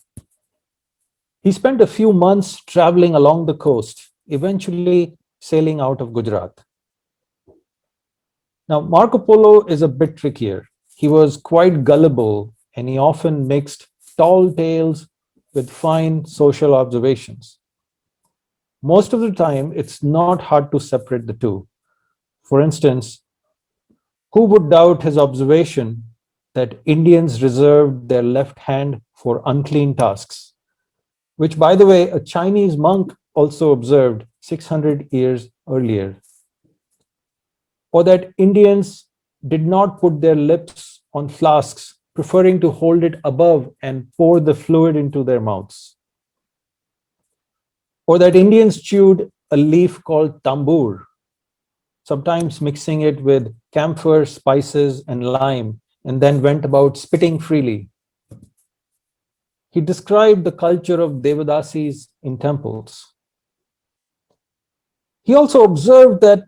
He spent a few months traveling along the coast, eventually sailing out of Gujarat. Now, Marco Polo is a bit trickier. He was quite gullible, and he often mixed tall tales with fine social observations. Most of the time, it's not hard to separate the two. For instance, who would doubt his observation that Indians reserved their left hand for unclean tasks, which, by the way, a Chinese monk also observed 600 years earlier? Or that Indians did not put their lips on flasks, preferring to hold it above and pour the fluid into their mouths? Or that Indians chewed a leaf called tambur, sometimes mixing it with camphor, spices, and lime, and then went about spitting freely? He described the culture of Devadasis in temples. He also observed that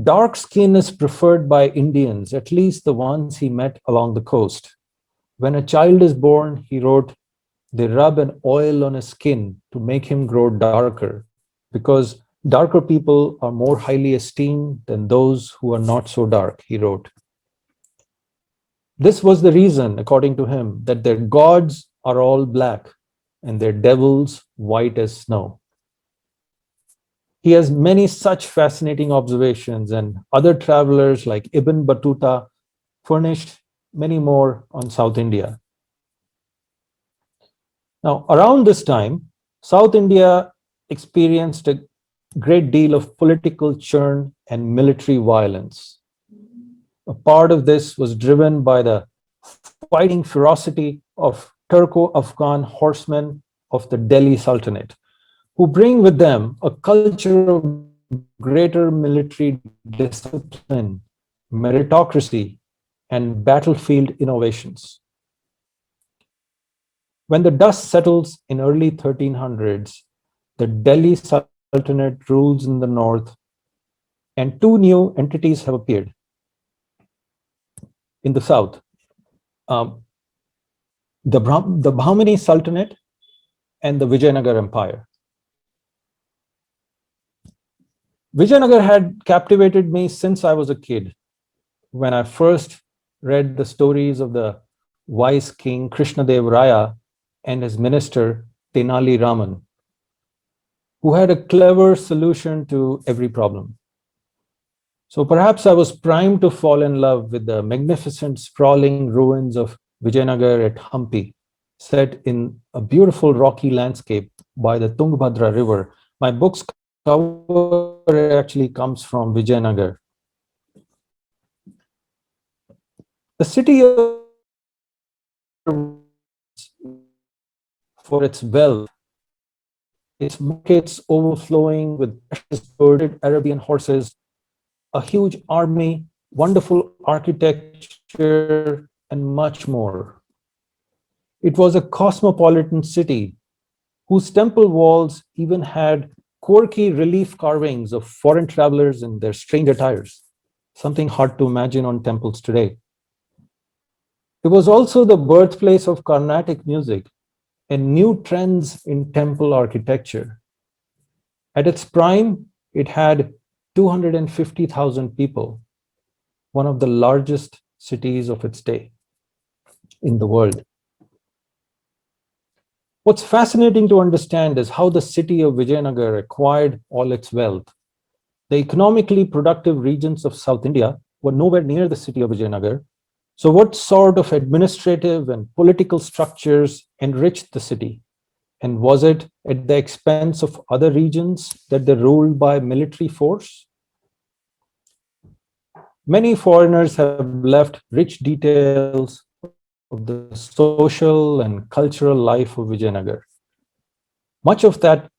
dark skin is preferred by Indians, at least the ones he met along the coast. When a child is born, he wrote, they rub an oil on his skin to make him grow darker, because darker people are more highly esteemed than those who are not so dark, he wrote. This was the reason, according to him, that their gods are all black and their devils white as snow. He has many such fascinating observations, and other travelers like Ibn Battuta furnished many more on South India. Now, around this time, South India experienced a great deal of political churn and military violence. A part of this was driven by the fighting ferocity of Turco-Afghan horsemen of the Delhi Sultanate, who bring with them a culture of greater military discipline, meritocracy, and battlefield innovations. When the dust settles in early 1300s, the Delhi Sultanate rules in the north, and two new entities have appeared in the south. The Bahmani Sultanate and the Vijayanagar Empire. Vijayanagar had captivated me since I was a kid, when I first read the stories of the wise king Krishna Raya and his minister Tenali Raman, who had a clever solution to every problem. So perhaps I was primed to fall in love with the magnificent sprawling ruins of Vijayanagar at Hampi, set in a beautiful rocky landscape by the Tungabhadra River. My book's cover actually comes from Vijayanagar. The city of for its wealth, its markets overflowing with precious birded Arabian horses, a huge army, wonderful architecture, and much more. It was a cosmopolitan city whose temple walls even had quirky relief carvings of foreign travelers in their strange attires, something hard to imagine on temples today. It was also the birthplace of Carnatic music and new trends in temple architecture. At its prime, it had 250,000 people, one of the largest cities of its day in the world. What's fascinating to understand is how the city of Vijayanagar acquired all its wealth. The economically productive regions of South India were nowhere near the city of Vijayanagar. So, what sort of administrative and political structures enriched the city? And was it at the expense of other regions that they ruled by military force? Many foreigners have left rich details of the social and cultural life of Vijayanagar. Much of that,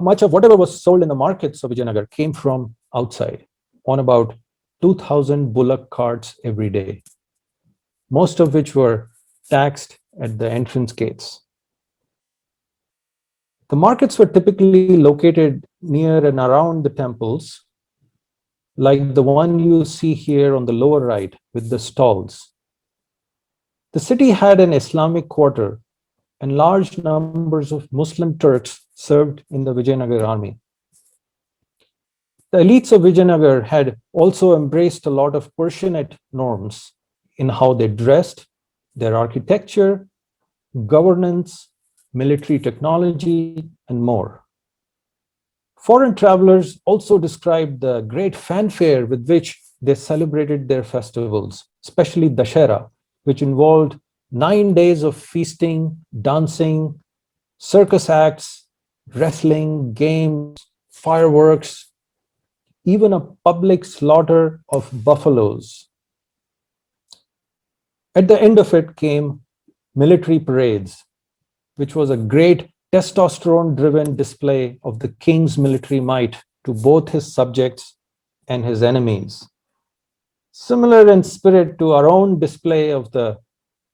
much of whatever was sold in the markets of Vijayanagar came from outside, on about 2,000 bullock carts every day, most of which were taxed at the entrance gates. The markets were typically located near and around the temples, like the one you see here on the lower right with the stalls. The city had an Islamic quarter, and large numbers of Muslim Turks served in the Vijayanagar army. The elites of Vijayanagar had also embraced a lot of Persianate norms in how they dressed, their architecture, governance, military technology, and more. Foreign travelers also described the great fanfare with which they celebrated their festivals, especially Dashera, which involved 9 days of feasting, dancing, circus acts, wrestling, games, fireworks, even a public slaughter of buffaloes. At the end of it came military parades, which was a great testosterone-driven display of the king's military might to both his subjects and his enemies. Similar in spirit to our own display of the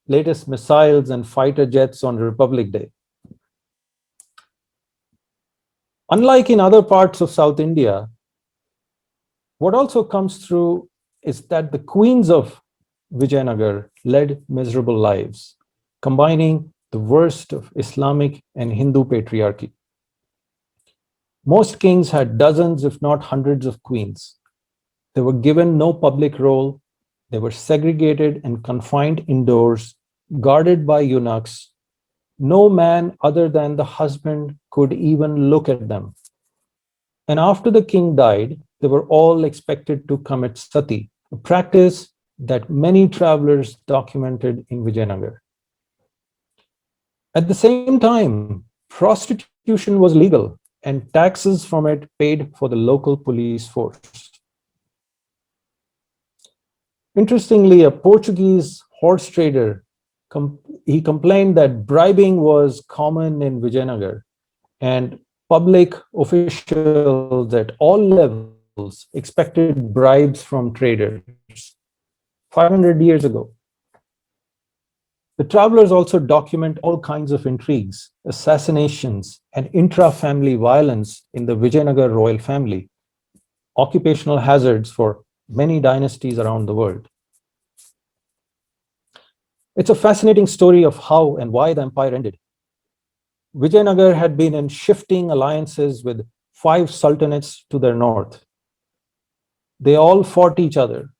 latest missiles and fighter jets on Republic Day. Unlike in other parts of South India, what also comes through is that the queens of Vijayanagar led miserable lives, combining the worst of Islamic and Hindu patriarchy. Most kings had dozens, if not hundreds, of queens. They were given no public role. They were segregated and confined indoors, guarded by eunuchs. No man other than the husband could even look at them. And after the king died, they were all expected to commit sati, a practice that many travelers documented in Vijayanagar. At the same time, prostitution was legal and taxes from it paid for the local police force. Interestingly, a Portuguese horse trader, he complained that bribing was common in Vijayanagar, and public officials at all levels expected bribes from traders 500 years ago. The travelers also document all kinds of intrigues, assassinations, and intra-family violence in the Vijayanagar royal family, occupational hazards for many dynasties around the world. It's a fascinating story of how and why the empire ended. Vijayanagar had been in shifting alliances with 5 sultanates to their north. They all fought each other,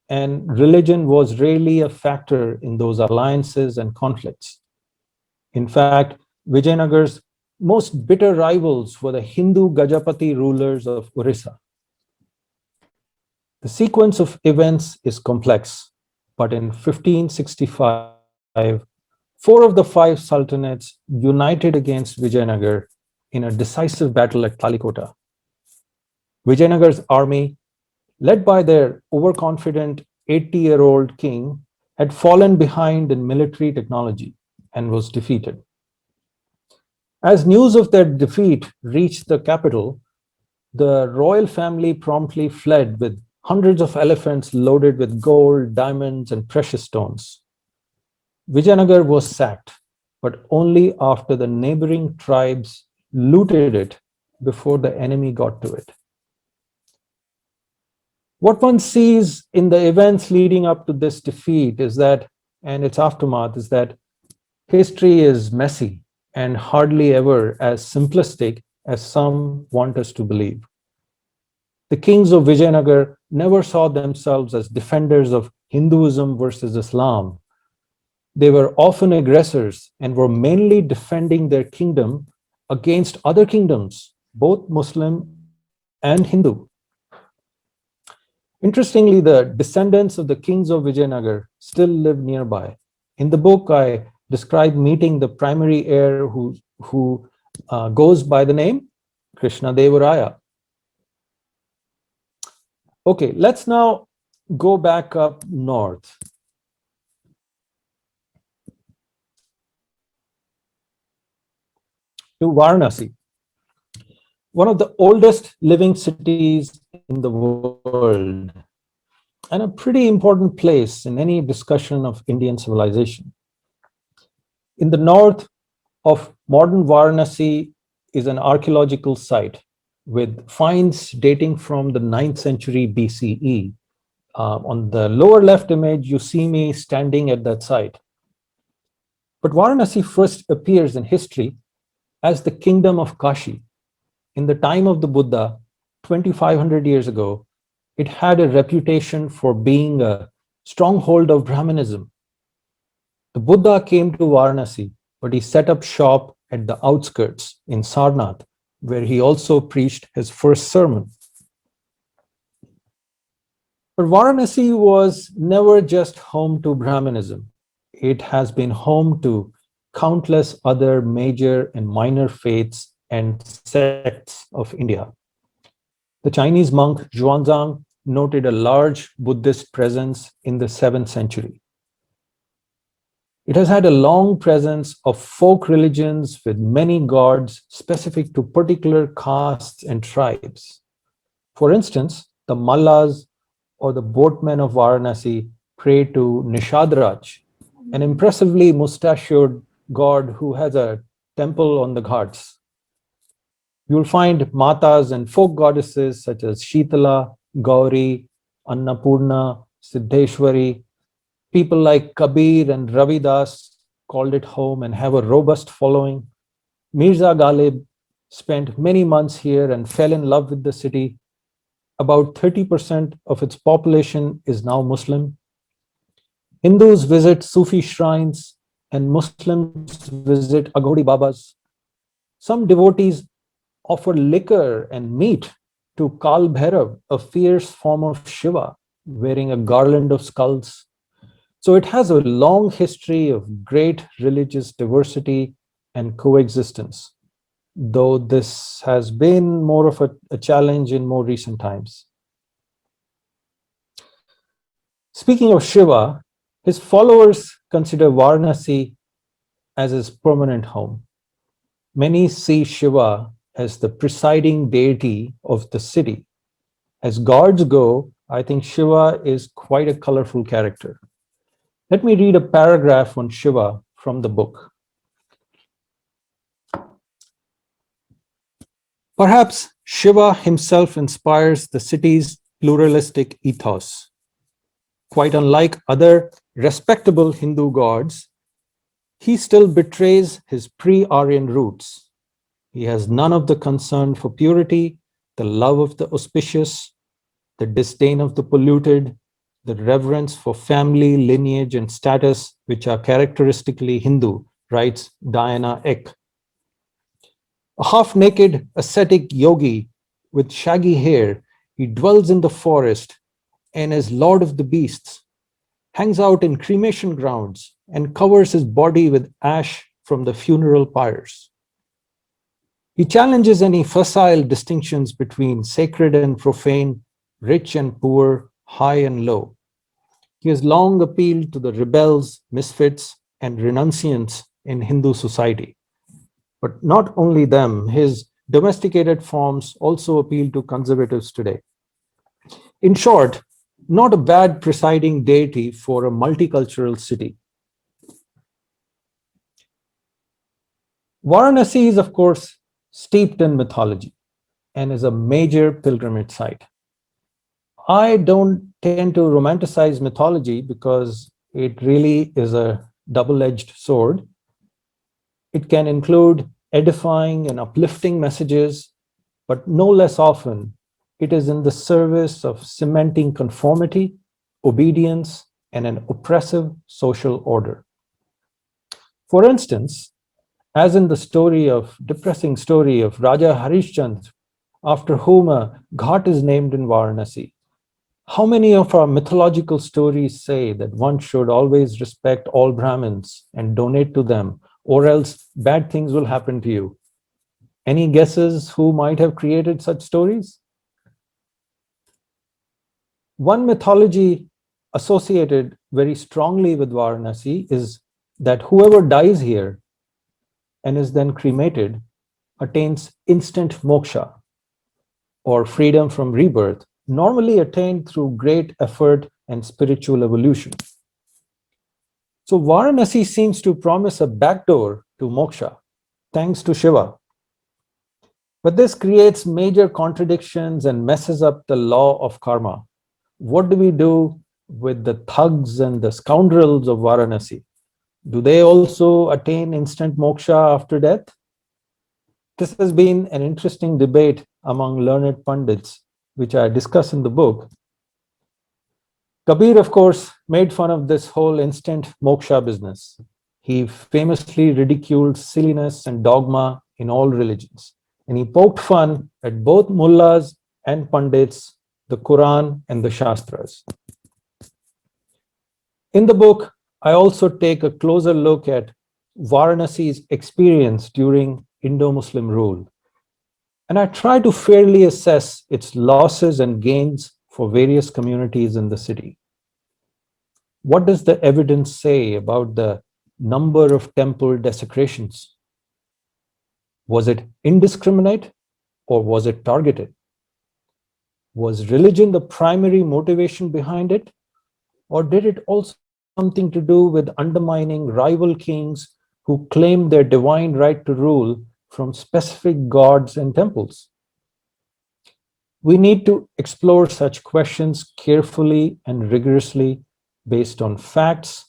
and religion was rarely a factor in those alliances and conflicts. In fact, Vijayanagar's most bitter rivals were the Hindu Gajapati rulers of Orissa. The sequence of events is complex, but in 1565, 4 of the 5 sultanates united against Vijayanagar in a decisive battle at Talikota. Vijayanagar's army, led by their overconfident 80-year-old king, had fallen behind in military technology and was defeated. As news of their defeat reached the capital, the royal family promptly fled with hundreds of elephants loaded with gold, diamonds, and precious stones. Vijayanagar was sacked, but only after the neighboring tribes looted it before the enemy got to it. What one sees in the events leading up to this defeat is that, and its aftermath, is that history is messy and hardly ever as simplistic as some want us to believe. The kings of Vijayanagar never saw themselves as defenders of Hinduism versus Islam. They were often aggressors and were mainly defending their kingdom against other kingdoms, both Muslim and Hindu. Interestingly, the descendants of the kings of Vijayanagar still live nearby. In the book, I describe meeting the primary heir who goes by the name Krishna Raya. Okay, let's now go back up north. To Varanasi, one of the oldest living cities in the world, and a pretty important place in any discussion of Indian civilization. In the north of modern Varanasi is an archaeological site with finds dating from the 9th century BCE. On the lower left image, you see me standing at that site. But Varanasi first appears in history as the kingdom of Kashi. In the time of the Buddha, 2,500 years ago, it had a reputation for being a stronghold of Brahmanism. The Buddha came to Varanasi, but he set up shop at the outskirts in Sarnath, where he also preached his first sermon. But Varanasi was never just home to Brahmanism. It has been home to countless other major and minor faiths and sects of India. The Chinese monk Xuanzang noted a large Buddhist presence in the 7th century. It has had a long presence of folk religions with many gods specific to particular castes and tribes. For instance, the Mallas or the boatmen of Varanasi pray to Nishadraj, an impressively mustachioed god who has a temple on the ghats. You'll find matas and folk goddesses such as Shitala, Gauri, Annapurna, Siddheshwari. People like Kabir and Ravidas called it home and have a robust following. Mirza Ghalib spent many months here and fell in love with the city. About 30% of its population is now Muslim. Hindus visit Sufi shrines and Muslims visit Aghori Babas. Some devotees offer liquor and meat to Kal Bhairav, a fierce form of Shiva, wearing a garland of skulls. So it has a long history of great religious diversity and coexistence, though this has been more of a challenge in more recent times. Speaking of Shiva, his followers consider Varanasi as his permanent home. Many see Shiva as the presiding deity of the city. As gods go, I think Shiva is quite a colorful character. Let me read a paragraph on Shiva from the book. Perhaps Shiva himself inspires the city's pluralistic ethos. Quite unlike other respectable Hindu gods, he still betrays his pre-Aryan roots. He has none of the concern for purity, the love of the auspicious, the disdain of the polluted, the reverence for family, lineage, and status, which are characteristically Hindu, writes Diana Eck. A half-naked ascetic yogi with shaggy hair, he dwells in the forest and as lord of the beasts, hangs out in cremation grounds and covers his body with ash from the funeral pyres. He challenges any facile distinctions between sacred and profane, rich and poor, high and low. He has long appealed to the rebels, misfits, and renunciants in Hindu society. But not only them, his domesticated forms also appeal to conservatives today. In short, not a bad presiding deity for a multicultural city. Varanasi is, of course, steeped in mythology and is a major pilgrimage site. I don't tend to romanticize mythology because it really is a double-edged sword. It can include edifying and uplifting messages, but no less often, it is in the service of cementing conformity, obedience, and an oppressive social order. For instance, as in the depressing story of Raja Harishchandra, after whom a ghat is named in Varanasi, how many of our mythological stories say that one should always respect all Brahmins and donate to them, or else bad things will happen to you? Any guesses who might have created such stories? One mythology associated very strongly with Varanasi is that whoever dies here and is then cremated attains instant moksha, or freedom from rebirth, normally attained through great effort and spiritual evolution. So Varanasi seems to promise a backdoor to moksha, thanks to Shiva. But this creates major contradictions and messes up the law of karma. What do we do with the thugs and the scoundrels of Varanasi? Do they also attain instant moksha after death? This has been an interesting debate among learned pundits, which I discuss in the book. Kabir, of course, made fun of this whole instant moksha business. He famously ridiculed silliness and dogma in all religions. And he poked fun at both mullahs and pandits, the Quran and the Shastras. In the book, I also take a closer look at Varanasi's experience during Indo-Muslim rule. And I try to fairly assess its losses and gains for various communities in the city. What does the evidence say about the number of temple desecrations? Was it indiscriminate or was it targeted? Was religion the primary motivation behind it? Or did it also have something to do with undermining rival kings who claimed their divine right to rule from specific gods and temples? We need to explore such questions carefully and rigorously based on facts,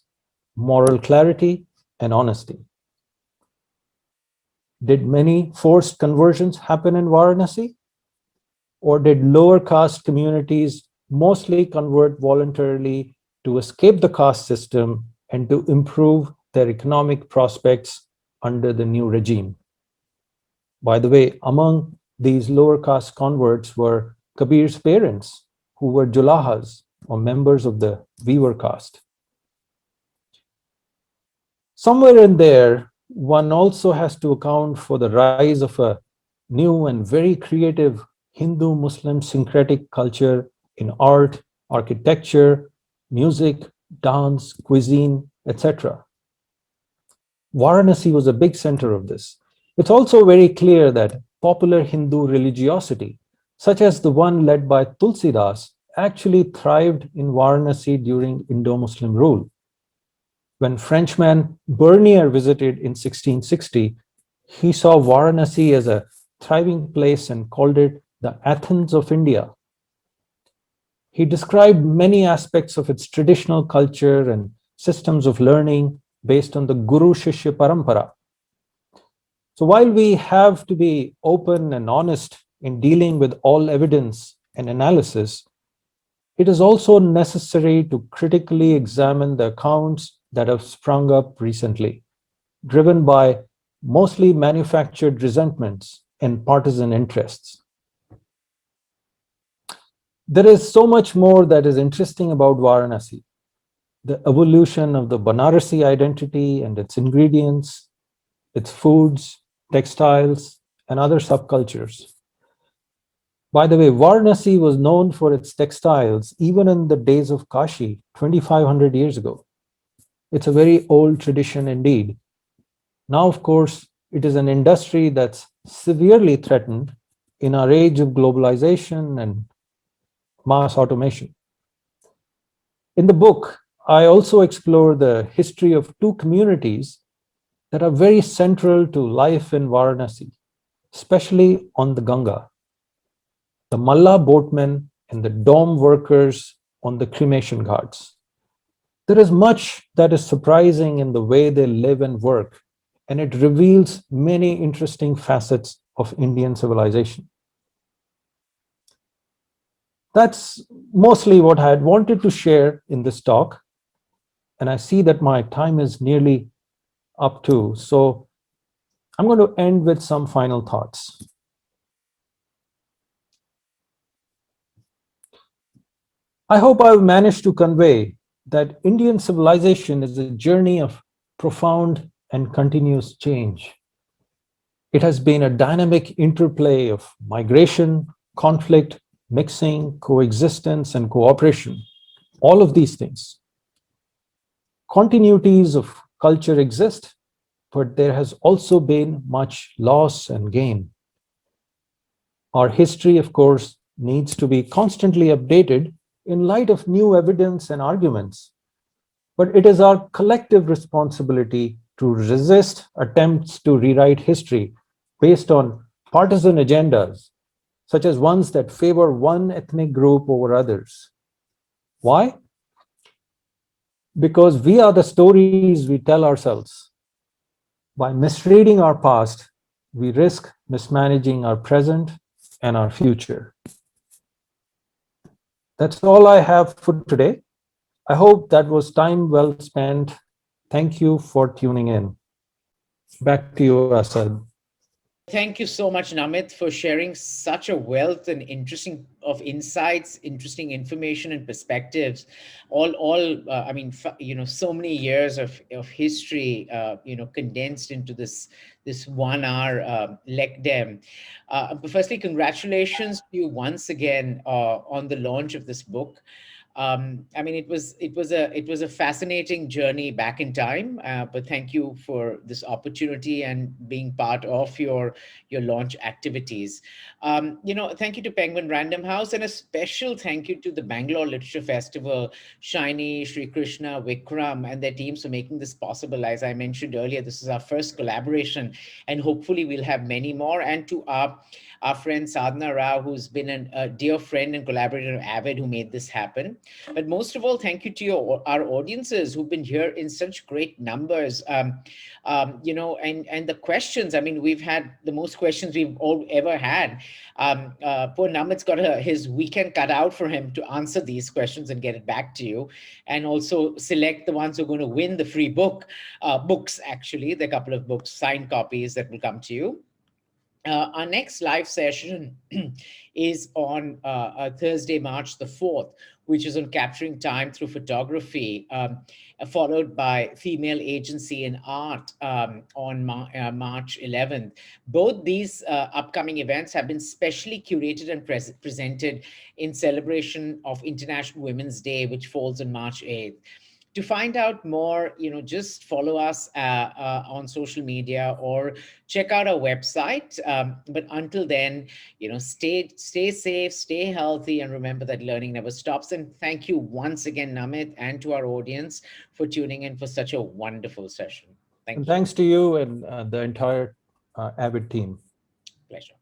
moral clarity, and honesty. Did many forced conversions happen in Varanasi? Or did lower caste communities mostly convert voluntarily to escape the caste system and to improve their economic prospects under the new regime? By the way, among these lower caste converts were Kabir's parents, who were Julahas, or members of the weaver caste. Somewhere in there, one also has to account for the rise of a new and very creative Hindu-Muslim syncretic culture in art, architecture, music, dance, cuisine, etc. Varanasi was a big center of this. It's also very clear that popular Hindu religiosity, such as the one led by Tulsidas, actually thrived in Varanasi during Indo-Muslim rule. When Frenchman Bernier visited in 1660, he saw Varanasi as a thriving place and called it the Athens of India. He described many aspects of its traditional culture and systems of learning based on the Guru Shishya Parampara. So while we have to be open and honest in dealing with all evidence and analysis, it is also necessary to critically examine the accounts that have sprung up recently, driven by mostly manufactured resentments and partisan interests. There is so much more that is interesting about Varanasi: the evolution of the Banarasi identity and its ingredients, its foods, textiles, and other subcultures. By the way, Varanasi was known for its textiles even in the days of Kashi, 2,500 years ago. It's a very old tradition indeed. Now, of course, it is an industry that's severely threatened in our age of globalization and mass automation. In the book, I also explore the history of two communities that are very central to life in Varanasi, especially on the Ganga: the Malla boatmen and the dome workers on the cremation ghats. There is much that is surprising in the way they live and work, and it reveals many interesting facets of Indian civilization. That's mostly what I had wanted to share in this talk, and I see that my time is nearly up too. So I'm going to end with some final thoughts. I hope I've managed to convey that Indian civilization is a journey of profound and continuous change. It has been a dynamic interplay of migration, conflict, mixing, coexistence, and cooperation. All of these things. Continuities of culture exist, but there has also been much loss and gain. Our history, of course, needs to be constantly updated in light of new evidence and arguments. But it is our collective responsibility to resist attempts to rewrite history based on partisan agendas, such as ones that favor one ethnic group over others. Why? Because we are the stories we tell ourselves. By misreading our past, we risk mismanaging our present and our future. That's all I have for today. I hope that was time well spent. Thank you for tuning in. Back to you, Asad. Thank you so much, Namit, for sharing such a wealth and interesting of insights, interesting information and perspectives. I mean, so many years of history, condensed into this 1 hour lecdem. Firstly, congratulations to you once again on the launch of this book. I mean, it was a fascinating journey back in time. But thank you for this opportunity and being part of your launch activities. Thank you to Penguin Random House, and a special thank you to the Bangalore Literature Festival, Shiny, Sri Krishna, Vikram, and their teams for making this possible. As I mentioned earlier, this is our first collaboration, and hopefully we'll have many more. And to our friend Sadhana Rao, who's been a dear friend and collaborator of Avid, who made this happen. But most of all, thank you to our audiences who've been here in such great numbers. And the questions. I mean, we've had the most questions we've all ever had. Poor Namit's got his weekend cut out for him to answer these questions and get it back to you, and also select the ones who are going to win the free books. Actually, there are a couple of books, signed copies that will come to you. Our next live session is on Thursday, March the 4th, which is on capturing time through photography, followed by female agency in art on March 11th. Both these upcoming events have been specially curated and presented in celebration of International Women's Day, which falls on March 8th. To find out more, just follow us on social media or check out our website. But until then, stay safe, stay healthy, and remember that learning never stops. And thank you once again, Namit, and to our audience for tuning in for such a wonderful session. Thank And you. thanks to you and the entire Avid team. Pleasure.